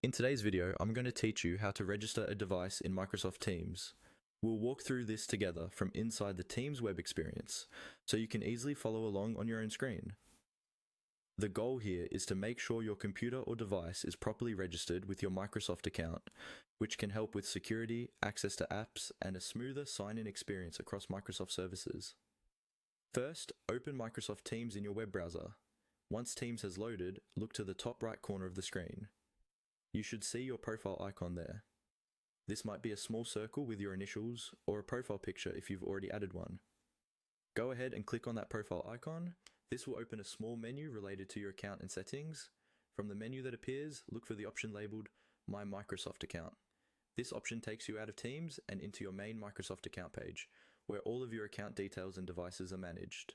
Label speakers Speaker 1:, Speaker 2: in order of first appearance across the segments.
Speaker 1: In today's video, I'm going to teach you how to register a device in Microsoft Teams. We'll walk through this together from inside the Teams web experience, so you can easily follow along on your own screen. The goal here is to make sure your computer or device is properly registered with your Microsoft account, which can help with security, access to apps, and a smoother sign-in experience across Microsoft services. First, open Microsoft Teams in your web browser. Once Teams has loaded, look to the top right corner of the screen. You should see your profile icon there. This might be a small circle with your initials or a profile picture if you've already added one. Go ahead and click on that profile icon. This will open a small menu related to your account and settings. From the menu that appears, look for the option labeled My Microsoft Account. This option takes you out of Teams and into your main Microsoft account page, where all of your account details and devices are managed.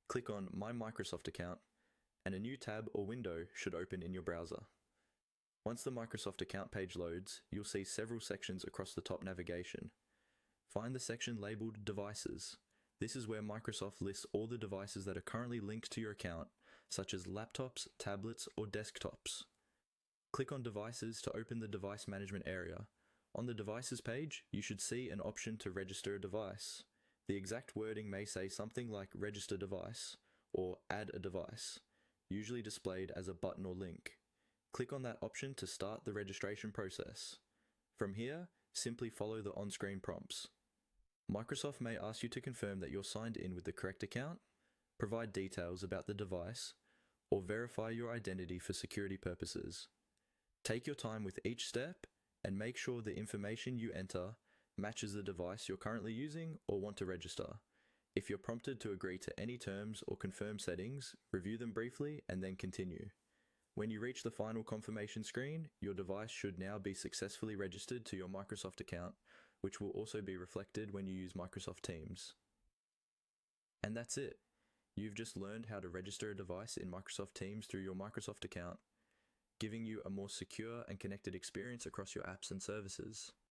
Speaker 1: Click on My Microsoft Account, and a new tab or window should open in your browser. Once the Microsoft account page loads, you'll see several sections across the top navigation. Find the section labeled Devices. This is where Microsoft lists all the devices that are currently linked to your account, such as laptops, tablets, or desktops. Click on Devices to open the device management area. On the Devices page, you should see an option to register a device. The exact wording may say something like Register Device or Add a Device, usually displayed as a button or link. Click on that option to start the registration process. From here, simply follow the on-screen prompts. Microsoft may ask you to confirm that you're signed in with the correct account, provide details about the device, or verify your identity for security purposes. Take your time with each step and make sure the information you enter matches the device you're currently using or want to register. If you're prompted to agree to any terms or confirm settings, review them briefly and then continue. When you reach the final confirmation screen, your device should now be successfully registered to your Microsoft account, which will also be reflected when you use Microsoft Teams. And that's it. You've just learned how to register a device in Microsoft Teams through your Microsoft account, giving you a more secure and connected experience across your apps and services.